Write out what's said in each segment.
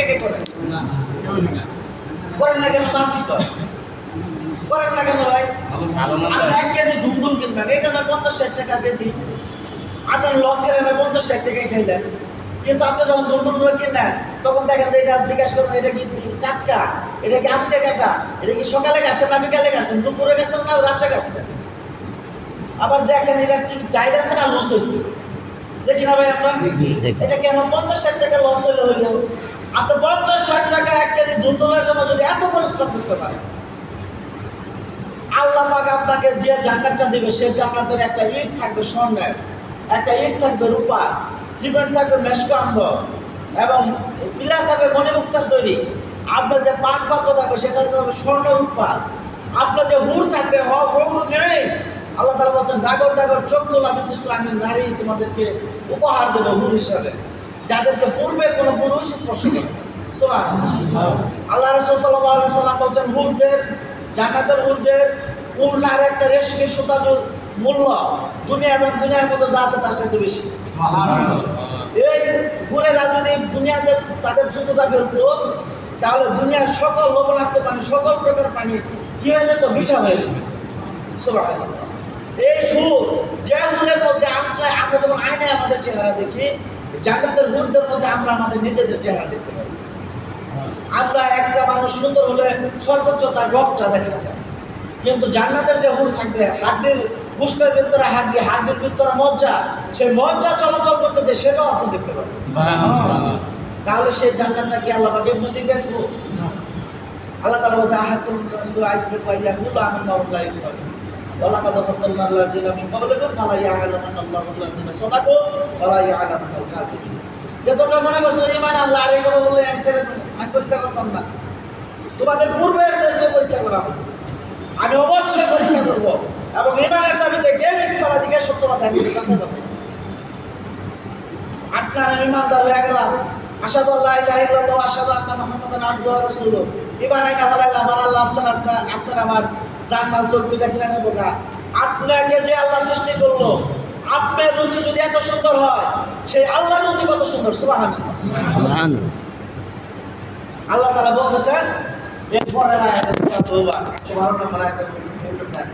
কে করেন? করেন না কেন? মাসি তো করেন না কেন ভাই? আপনি 1 কেজি দুধ কিনবেন, এটা না 50-60 টাকা কেজি। আপনার লস খেলেন না 50-60 টাকায় খাইলেন, কিন্তু আপনি যখন দুধগুলো কিনেন তখন দেখেন যে এটা জিজ্ঞাসা করবেন এটা কি টাটকা, এটা কি আজকে কাটা, এটা কি সকালে কাটছেন না বিকালে কাটছেন, দুপুরে কাটছেন না রাত্রে কাটছেন। আবার দেখেন এটা ঠিক টাইট আছে না লুজ হয়েছে, দেখি না ভাই আমরা? এটা কেন 50-60 টাকা লস হইলো? আপনি 50-60 টাকা 1 কেজি দুধের জন্য যদি এত পরিশ্রম করতে পারেন, আল্লাহ পাক আপনাকে যে জান্নাতটা দিবে সেই জান্নাতের একটা ইট থাকবে স্বর্ণের, একটা ইট থাকবে রূপা, সিমেন্ট থাকবে মেশকো আম্বর, এবং পিলার থাকবে মণিমুক্তার তৈরি। আপনার যে পান পাত্র থাকবে সেটা হবে স্বর্ণ রূপা। আপনার যে হুর থাকবে হুর নেই, আল্লাহ তাআলা বলছেন ডাগর ডাগর চক্ষুলা বিশিষ্ট আমি নারী তোমাদেরকে উপহার দেবো হুর হিসাবে, যাদেরকে পূর্বে কোনো পুরুষ স্পর্শ করে। সুবহানাল্লাহ। আল্লাহ রাসূল সাল্লাল্লাহু আলাইহি ওয়াসাল্লাম বলছেন হুরদের, জান্নাতের হুরদের উড়নার একটা রেশমি সুতা মূল্য দুনিয়া এবং দুনিয়ার মধ্যে যা আছে তার সাথে বেশি। এই হুরেরা যদি দুনিয়াতে তাদের জুতোটা ফেলতো, তাহলে দুনিয়ার সকল লবণাক্ত পানি, সকল প্রকার পানি কি হয়ে যেত? মিঠা হয়ে যেত। সুবহানাল্লাহ। এই সুর যে হুরের মধ্যে আমরা যেমন আয়নায় আমাদের চেহারা দেখি, জান্নাতের হুরদের মধ্যে আমরা আমাদের নিজেদের চেহারা দেখতে পাই। আমরা একটা মানুষ সুন্দর হলে সর্বোচ্চ তার রক্তটা দেখা যায়, কিন্তু জান্নাতের যে হুর থাকবে হাড্ডির গোশতের ভিতরে হাড্ডি, হাড্ডির ভিতরে মজ্জা, সেই মজ্জা চলাচল করতেছে সেটাও আপনি দেখতে পাবেন। তাহলে সেই জান্নাতটা কি আল্লাহ পাক এমনি দিয়ে দেব? আল্লাহ তাআলা বলছে আহসানুন নাসু আইতরুকু ইয়াকুলু আমান্নাহু লা ইউমিনুন ওয়া লাকাদ ফাতান্না আল্লাযিনা মিন ক্বাবলিকুম ফালা ইয়া'লামান্না আল্লাহু আল্লাযিনা সাদাকু ওয়া লা ইয়া'লামান্নাল কাযিবিন। যে তোমরা মনে করছো ঈমান আল্লাহ আর এই কথা বললে আমি পরীক্ষা করতাম না, তোমাদের পূর্বেরদেরকে পরীক্ষা করা হয়েছে, আমি অবশ্যই পরীক্ষা করব, এবং ঈমানের দাবিতে কে মিথ্যাবাদী কে সত্যবাদী আমি যাচাই করব। আপনার আমি ঈমানদার হয়ে গেলাম, আশহাদু আল্লা ইলাহা ইল্লাল্লাহ ওয়া আশহাদু আন্না মুহাম্মাদান আবদুহু ওয়া রাসূলুহু, ঈমান আইনা বলাইলাম আমার আল্লাহ আপনার আমার জান মাল চোখ বুঝা কিনা নেব গা। আপনাকে যে আল্লাহ সৃষ্টি করলো, আপনার রুচি যদি এত সুন্দর হয়, সেই আল্লাহর রুচি কত সুন্দর। সুবহানাল্লাহ সুবহানাল্লাহ। আল্লাহ তাআলা বলতেছেন এরপরের আয়াতে সূরা তাওবা 112 নম্বর আয়াতে বলতেছেন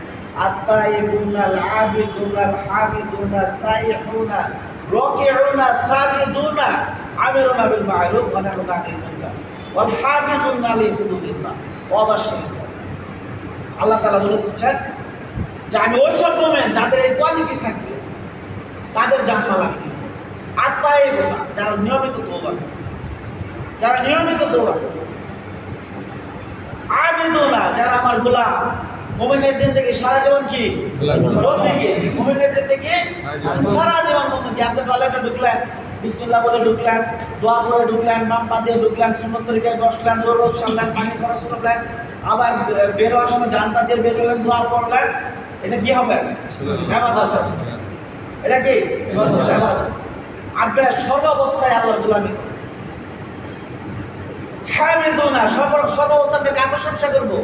আত-তাইবুনাল আবিদুনাল হামিদুনা সাইহুনা রাকিউনা সাজিদুনা আমিরুনা বিল মা'রুফ ওয়া নাহুনা আনিল মুনকার ওয়াল হাফিজুনা লিহুদুদিল্লাহ ওয়া বাশশিরিল মুত্তাকিন। আল্লাহ তাআলা বলতেছেন যে আমি ওই সব মুমিন যাদের এই কোয়ালিটি থাকবে তাদের জান্নাত আমি দিব। আত-তাইবুনা যারা নিয়মিত তওবা করে, যারা নিয়মিত তওবা করে, আবিদুনা যারা আমার গোলাম। মুমিনের জিন্দেগি সারা জীবন কি বন্দেগি, মুমিনের জিন্দেগি সারা জীবন বন্দেগি। আপনি টয়লেটে ঢুকলেন, বিসমিল্লাহ বলে ঢুকলেন, দোয়া করে ঢুকলেন, বাম পা দিয়ে ঢুকলেন, সুন্নত তরিকায় বসলেন, জোর রোজ ছাড়লেন, পানি খরচ করলেন, আবার বের হওয়ার সময় ডান পা দিয়ে বের হলেন, দোয়া করলেন, এটা কি হবে? ইবাদত। এটা কি ইবাদত। আপনি সর্বাবস্থায় আল্লাহর গোলামি করেন। হামিদুনা সর্বাবস্থাতে কার প্রশংসা করবো?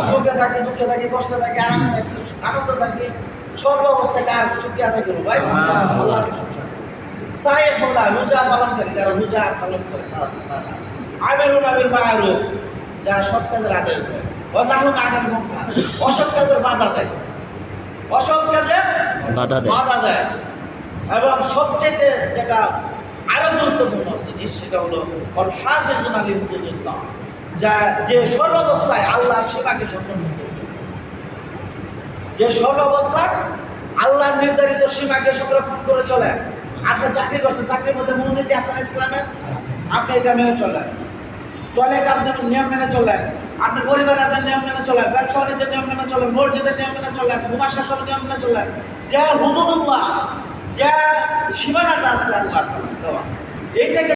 সুখে থাকি, দুঃখে থাকি, কষ্টে থাকি, আরামে থাকি, আনন্দ থাকি, সর্বাবস্থায় কার শুকরিয়া আদায় করবো? ভাই আল্লাহর প্রশংসা। সাইহুনা রোজা পালন করে, যারা রোজা পালন করে তারা। আমিরুনা বিল মা'রুফ যারা সৎ কাজের আদেশ দেয়, ওয়া নাহুনা আনিল মুনকার অসৎ কাজের বাধা দেয়, অসৎ কাজে বাধা দেয়। এবং সবচেয়ে যেটা আরো গুরুত্বপূর্ণ জিনিস সেটা হলো ওয়াল হাফিজুনা লিহুদুদিল্লাহ, যে সর্বাবস্থায় আল্লাহর সীমাকে সম্পন্ন করেছে, যে সর্বাবস্থায় আল্লাহর নির্ধারিত সীমাকে সংরক্ষণ করে চলে। আপনি চাকরি করছেন, চাকরির মধ্যে মূলনীতি আছে না ইসলামের? আপনি এটা মেনে চলেন। টয়লেট আপনার নিয়ম মেনে চলেন, আপনার পরিবারে আপনার নিয়ম মেনে চলেন, ব্যবসা বাণিজ্যের নিয়ম মেনে চলেন, মসজিদের নিয়ম মেনে চলেন, ঘুমার শাসনের নিয়ম মেনে চলেন। যে হুদুদুল্লাহ, যে সীমানাটা আছে আল্লাহর দেওয়া, এইটাকে